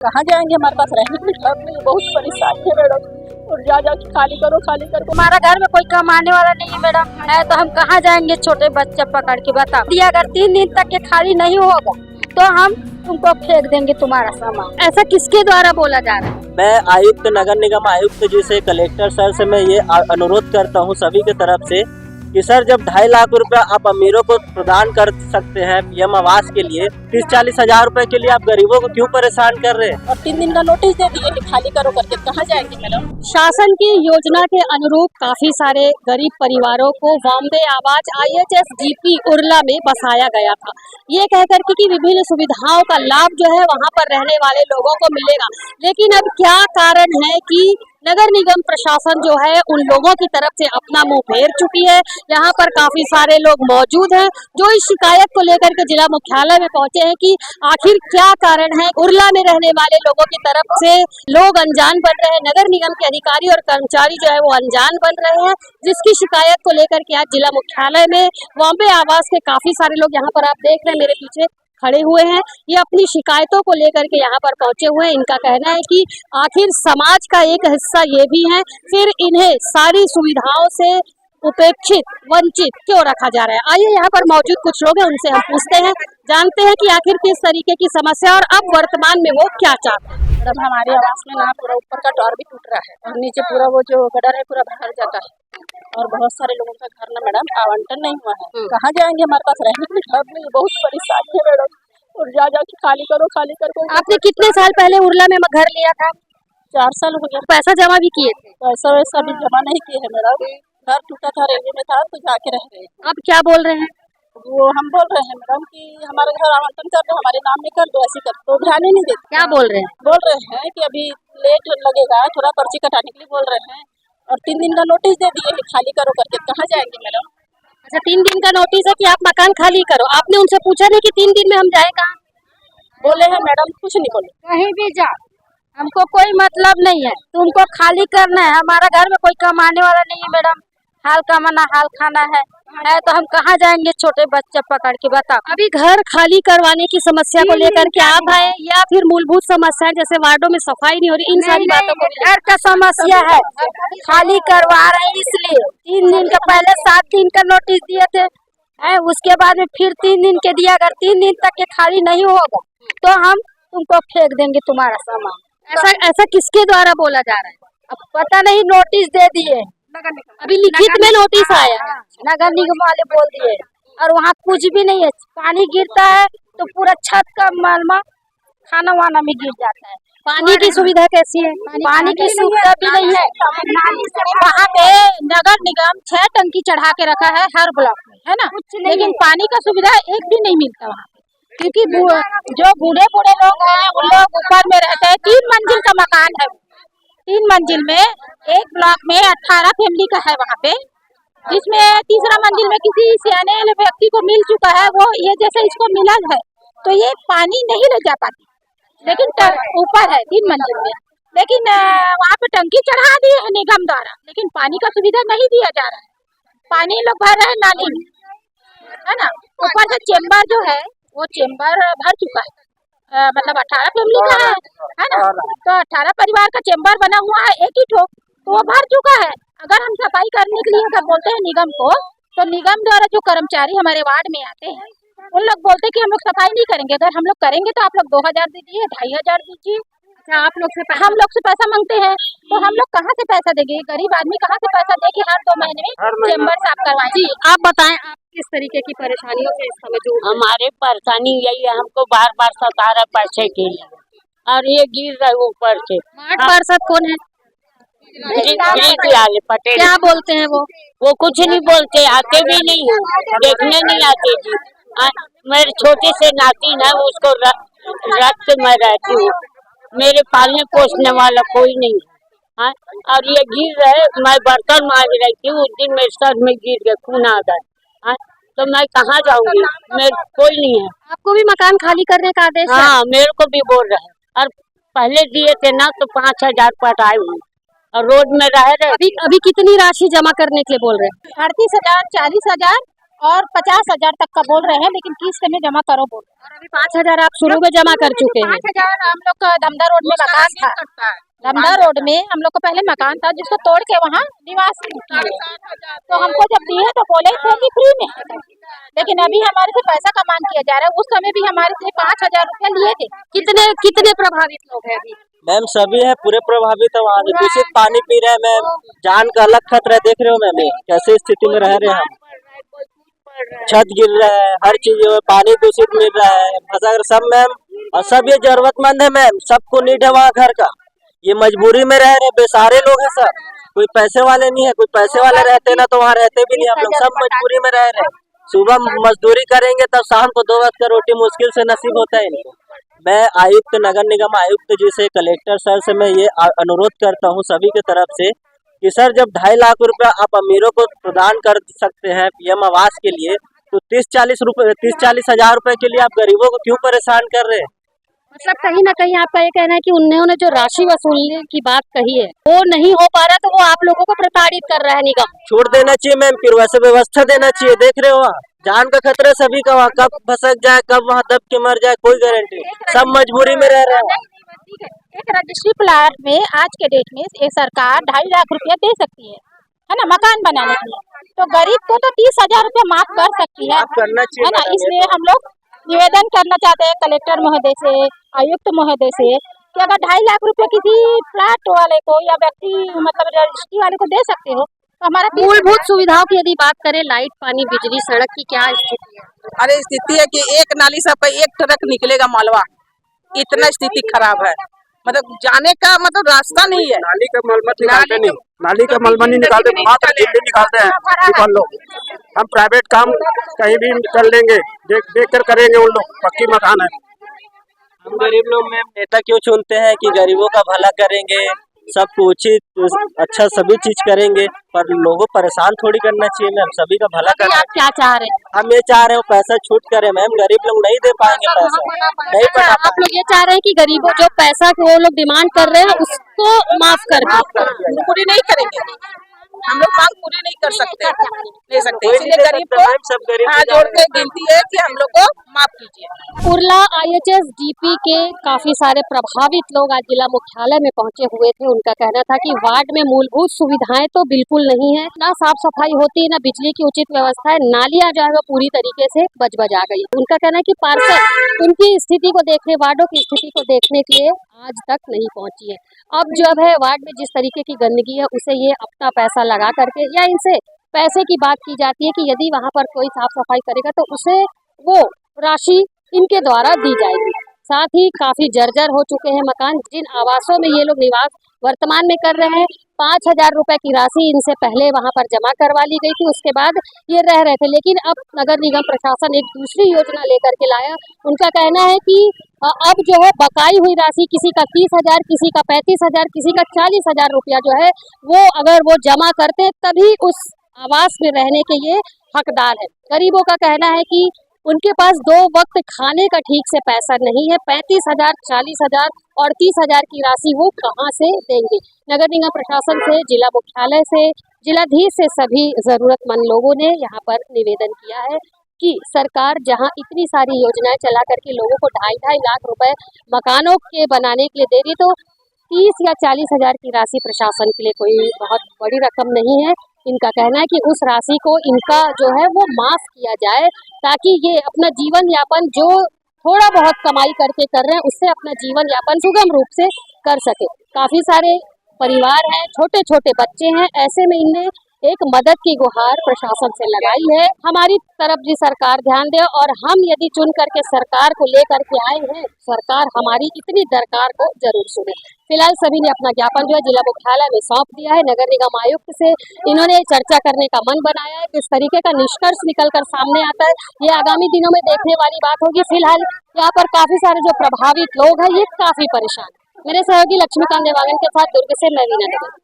कहाँ जाएंगे, हमारे पास रहने की घर नहीं, बहुत परेशानी है मैडम। और जा खाली करो खाली करो। हमारा घर में कोई कमाने वाला नहीं है मैडम, है तो हम कहाँ जाएंगे छोटे बच्चे पकड़ के, बताओ। दिया अगर 3 दिन तक ये खाली नहीं होगा तो हम तुमको फेंक देंगे तुम्हारा सामान। ऐसा किसके द्वारा बोला जा रहा है? मैं आयुक्त नगर निगम आयुक्त जी से, कलेक्टर सर से मैं ये अनुरोध करता हूँ सभी की तरफ से कि सर जब 2.5 लाख रुपया आप अमीरों को प्रदान कर सकते हैं पीएम आवास के लिए, 30-40 हजार रुपए के लिए आप गरीबों को क्यों परेशान कर रहे हैं? और 3 दिन का नोटिस दे दिए कि खाली करो करके, कहाँ जाएंगे मैडम? शासन की योजना के अनुरूप काफी सारे गरीब परिवारों को बॉम्बे आवास IHSGP उरला में बसाया गया था, ये कहकर कि विभिन्न सुविधाओं का लाभ जो है वहां पर रहने वाले लोगों को मिलेगा। लेकिन अब क्या कारण है कि नगर निगम प्रशासन जो है उन लोगों की तरफ से अपना मुंह फेर चुकी है। यहाँ पर काफी सारे लोग मौजूद हैं जो इस शिकायत को लेकर के जिला मुख्यालय में पहुंचे हैं कि आखिर क्या कारण है उरला में रहने वाले लोगों की तरफ से लोग अनजान बन रहे हैं, नगर निगम के अधिकारी और कर्मचारी जो है वो अनजान बन रहे हैं, जिसकी शिकायत को लेकर के आज जिला मुख्यालय में बॉम्बे आवास के काफी सारे लोग यहाँ पर आप देख रहे हैं मेरे पीछे खड़े हुए हैं। ये अपनी शिकायतों को लेकर के यहाँ पर पहुंचे हुए हैं। इनका कहना है कि आखिर समाज का एक हिस्सा ये भी है, फिर इन्हें सारी सुविधाओं से उपेक्षित वंचित क्यों रखा जा रहा है। आइए यहाँ पर मौजूद कुछ लोग हैं, उनसे हम पूछते हैं, जानते हैं कि आखिर किस तरीके की समस्या और अब वर्तमान में वो क्या चाहते हैं। मैडम हमारे आवास में ना पूरा ऊपर का डोर भी टूट रहा है और नीचे पूरा वो जो गटर है पूरा बाहर जाता है और बहुत सारे लोगों का घर ना मैडम आवंटन नहीं हुआ है। कहाँ जाएंगे, हमारे पास रहने की घर नहीं, बहुत परेशानी है मैडम। और जा खाली करो खाली करो। आपने कितने साल पहले उरला में घर लिया था? 4 साल हो गया। पैसा जमा भी किए थे? पैसा वैसा भी जमा नहीं किए हैं मैडम, घर टूटा था, रेलवे में था तो जाके रह गए। अब क्या बोल रहे हैं? वो हम बोल रहे हैं मैडम कि हमारे घर आवंटन कर दो, हमारे नाम में कर दो, ऐसी कर दो, ध्यान ही नहीं देते। क्या बोल रहे हैं? बोल रहे हैं कि अभी लेट लगेगा, थोड़ा पर्ची कटाने के लिए बोल रहे हैं और 3 दिन का नोटिस दे दिए कि खाली करो करके। कहाँ जाएंगे मैडम? अच्छा 3 दिन का नोटिस है कि आप मकान खाली करो, आपने उनसे पूछा नहीं कि 3 दिन में हम जाए कहाँ? बोले हैं मैडम, कुछ नहीं बोले। कहीं भी जा, हमको कोई मतलब नहीं है, तुमको खाली करना है। हमारा घर में कोई कमाने वाला नहीं है मैडम, हाल कमाना हाल खाना है तो हम कहाँ जाएंगे छोटे बच्चे पकड़ के, बताओ। अभी घर खाली करवाने की समस्या को लेकर के आप आए या फिर मूलभूत समस्याएं जैसे वार्डों में सफाई नहीं हो रही, इन सारी बातों को? घर का समस्या है, खाली करवा रहे हैं इसलिए। 3 दिन का पहले 7 दिन का नोटिस दिए थे, उसके बाद में फिर 3 दिन के दिया। अगर 3 दिन तक के खाली नहीं होगा तो हम तुमको फेंक देंगे तुम्हारा सामान। ऐसा किसके द्वारा बोला जा रहा है? अब पता नहीं, नोटिस दे दिए, अभी लिखित में नोटिस आया, नगर निगम वाले बोल दिए और वहाँ कुछ भी नहीं है। पानी गिरता है तो पूरा छत का मलबा खाना वाना में गिर जाता है। पानी की सुविधा कैसी है? पानी की सुविधा भी नहीं है। वहाँ पे नगर निगम 6 टंकी चढ़ा के रखा है हर ब्लॉक में, है ना, लेकिन पानी का सुविधा एक भी नहीं मिलता वहाँ पे, क्योंकि जो बूढ़े लोग हैं उन लोग ऊपर में रहते हैं। 3 मंजिल का मकान है, 3 मंजिल में एक ब्लॉक में 18 फैमिली का है वहाँ पे, जिसमें तीसरा मंजिल में किसी सियाने व्यक्ति को मिल चुका है, वो ये जैसे इसको मिला है तो ये पानी नहीं ले जा पाती, लेकिन ऊपर है 3 मंजिल में, लेकिन वहाँ पे टंकी चढ़ा दी है निगम द्वारा, लेकिन पानी का सुविधा नहीं दिया जा रहा है। पानी लोग भर रहे हैं नाली में, है ना। ऊपर से चेम्बर जो है वो चेम्बर भर चुका है, मतलब 18 फैमिली का है ना, तो 18 परिवार का चेम्बर बना हुआ है एक ही ठोक, तो वो भर चुका है। अगर हम सफाई करने के लिए अगर बोलते हैं निगम को, तो निगम द्वारा जो कर्मचारी हमारे वार्ड में आते हैं उन लोग बोलते हैं कि हम लोग सफाई नहीं करेंगे, अगर हम लोग करेंगे तो आप लोग 2000 दीजिए, 2500 दीजिए। अच्छा, हम लोग से पैसा मांगते हैं, तो हम लोग कहाँ से पैसा देंगे? गरीब आदमी कहाँ से पैसा दे कि हर 2 महीने में चेम्बर साफ करवाएं? जी आप बताएं, आप किस तरीके की परेशानियों से इस समय जूझ? हमारे परेशानी यही है, हमको बार सता रहा पैसे के लिए और ये गिर रहा है ऊपर से। वार्ड पार्षद कौन है? पटेल। क्या बोलते हैं वो? कुछ नहीं बोलते, आते भी नहीं है, देखने नहीं आते जी। मेरे छोटे से नातिन है, उसको रख के मैं रहती हूँ, मेरे पालने पोसने वाला कोई नहीं है। और ये गिर रहे, मैं बर्तन मांग रही थी, उस दिन मेरे सर में गिर गया, खून आ गया, तो मैं कहाँ जाऊंगी, मेरे कोई नहीं है। आपको भी मकान खाली करने का आदेश है? हाँ, मेरे को भी बोल रहे हैं, और पहले दिए थे ना तो 5000 पटाए हुए और रोड में रह रहे। अभी कितनी राशि जमा करने के लिए बोल रहे हैं? 38,000, 40,000 और 50,000 तक का बोल रहे हैं, लेकिन किस्त में जमा करो बोल रहे हैं। और अभी 5,000 आप शुरू में जमा कर चुके हैं। 5,000 हम लोग का दमदा रोड में मकान था, दमदा रोड में हम लोग का पहले मकान था, जिसको तोड़ के वहाँ निवास किए। तो हमको जब दिए तो बोले थे कि फ्री में है, लेकिन अभी हमारे से पैसा का मांग किया जा रहा है। उस समय भी हमारे से 5,000 रुपया लिए थे। कितने प्रभावित लोग हैं अभी? मैम सभी है, पूरे प्रभावित है। वहाँ से दूषित पानी पी रहे हैं मैम, जान का अलग खतरा है। देख रहे हो मैम ये कैसे स्थिति में रह रहे हैं हम, छत गिर रहा है, हर चीज पानी दूषित मिल रहा है, फसल सब मैम। और सब ये जरूरतमंद है मैम, सबको नीड है वहाँ घर का। ये मजबूरी में रह रहे हैं, बेसहारे लोग हैं सब, कोई पैसे वाले नहीं है। कोई पैसे वाले रहते ना तो वहाँ रहते भी नहीं। हम लोग सब मजबूरी में रह रहे हैं। सुबह मजदूरी करेंगे तब शाम को 2 वक्त का रोटी मुश्किल से नसीब होता है इनको। मैं आयुक्त, नगर निगम आयुक्त जी से, कलेक्टर सर से मैं ये अनुरोध करता हूँ सभी की तरफ से कि सर जब 2.5 लाख रुपया आप अमीरों को प्रदान कर सकते हैं पीएम आवास के लिए, तो 30-40 हजार रुपए के लिए आप गरीबों को क्यों परेशान कर रहे हैं? मतलब कहीं ना कहीं आपका ये कहना है कि उन्होंने जो राशि वसूलने की बात कही है वो नहीं हो पा रहा, तो वो आप लोगों को प्रताड़ित कर रहा है निगम। छोड़ देना चाहिए मैम, फिर वैसे व्यवस्था देना चाहिए। देख रहे हो वहाँ जान का खतरा सभी का, वहाँ कब फंसक जाए, कब वहाँ दब के मर जाए, कोई गारंटी। सब मजबूरी में रह रहे हैं। एक रजिस्ट्री प्लाट में आज के डेट में एक सरकार 2.5 लाख रुपया दे सकती है ना, मकान बनाने के लिए। तो गरीब को तो 30,000 रुपया माफ कर सकती है, करना चाहिए है ना। इसलिए हम लोग निवेदन करना चाहते हैं कलेक्टर महोदय से, आयुक्त महोदय से, कि अगर 2.5 लाख रुपया किसी फ्लैट वाले को या व्यक्ति मतलब रजिस्ट्री वाले को दे सकते हो तो हमारा मूलभूत सुविधाओं की यदि बात करें, लाइट, पानी, बिजली, सड़क की क्या स्थिति है? अरे स्थिति है कि एक नाली से पे एक ट्रक निकलेगा मालवा, इतना स्थिति खराब है। मतलब जाने का मतलब रास्ता नहीं है। नाली का मलबा निकालते नहीं, नाली का मलबा नहीं निकालते, मात्र गिट्टी निकालते हैं किसान लोग। हम प्राइवेट काम कहीं भी कर लेंगे, देख कर करेंगे, उन लोग पक्की मकान है। हम गरीब लोग मैम नेता क्यों चुनते हैं कि गरीबों का भला करेंगे, सबको उचित अच्छा सभी चीज करेंगे, पर लोगों को परेशान थोड़ी करना चाहिए मैम, सभी का भला करना। आप क्या चाह रहे हैं? हम ये चाह रहे हो पैसा छूट करे मैम, गरीब लोग नहीं दे पाएंगे पैसा, नहीं अच्छा, बना आप लोग ये चाह रहे हैं कि गरीबों जो पैसा वो लोग डिमांड कर रहे हैं उसको माफ कर दो। पूरी नहीं करेंगे, हम लोग मांग पूरी नहीं कर सकते, ले सकते। कोई इसलिए नहीं दे गरीब सकता को मैम, सब गरीब हाथ जोड़ के गिनती है कि हम लोग को माफ कीजिए। उरला IHSDP के काफी सारे प्रभावित लोग आज जिला मुख्यालय में पहुंचे हुए थे। उनका कहना था कि वार्ड में मूलभूत सुविधाएं तो बिल्कुल नहीं है, ना साफ सफाई होती है, ना बिजली की उचित व्यवस्था है, नालियां जो है वो पूरी तरीके से बज-बजा गई। उनका कहना है कि पार्षद उनकी स्थिति को देखने, वार्डों की स्थिति को देखने के लिए आज तक नहीं पहुंची है। अब जो है वार्ड में जिस तरीके की गंदगी है उसे ये अपना पैसा लगा करके, या इनसे पैसे की बात की जाती है कि यदि वहां पर कोई साफ सफाई करेगा तो उसे वो राशि इनके द्वारा दी जाएगी। साथ ही काफी जर्जर हो चुके हैं मकान, जिन आवासों में ये लोग निवास वर्तमान में कर रहे हैं। 5,000 रुपए की राशि इनसे पहले वहां पर जमा करवा ली गई थी, उसके बाद ये रह रहे थे। लेकिन अब नगर निगम प्रशासन एक दूसरी योजना लेकर के लाया। उनका कहना है कि अब जो है बकाई हुई राशि, किसी का 30,000, किसी का 35,000, किसी का 40,000 रुपया जो है वो अगर वो जमा करते तभी उस आवास में रहने के ये हकदार है। गरीबों का कहना है कि उनके पास 2 वक्त खाने का ठीक से पैसा नहीं है। 35,000, 40,000 और 30,000 की राशि वो कहाँ से देंगे? नगर निगम प्रशासन से, जिला मुख्यालय से, जिलाधीश से सभी जरूरतमंद लोगों ने यहाँ पर निवेदन किया है कि सरकार जहाँ इतनी सारी योजनाएं चला करके लोगों को 2.5 लाख रुपए मकानों के बनाने के लिए दे रही, तो 30 या 40,000 की राशि प्रशासन के लिए कोई बहुत बड़ी रकम नहीं है। इनका कहना है कि उस राशि को इनका जो है वो माफ किया जाए, ताकि ये अपना जीवन यापन जो थोड़ा बहुत कमाई करके कर रहे हैं उससे अपना जीवन यापन सुगम रूप से कर सके। काफी सारे परिवार हैं, छोटे छोटे बच्चे हैं, ऐसे में इनने एक मदद की गुहार प्रशासन से लगाई है। हमारी तरफ जी सरकार ध्यान दे, और हम यदि चुन करके सरकार को लेकर के आए हैं, सरकार हमारी इतनी दरकार को जरूर सुने। फिलहाल सभी ने अपना ज्ञापन जो है जिला मुख्यालय में सौंप दिया है। नगर निगम आयुक्त से इन्होंने चर्चा करने का मन बनाया है। किस तरीके का निष्कर्ष निकल कर सामने आता है ये आगामी दिनों में देखने वाली बात होगी। फिलहाल यहाँ पर काफी सारे जो प्रभावित लोग हैं ये काफी परेशान। मेरे सहयोगी लक्ष्मीकांत देवांगन के साथ दुर्ग से मैं वीना।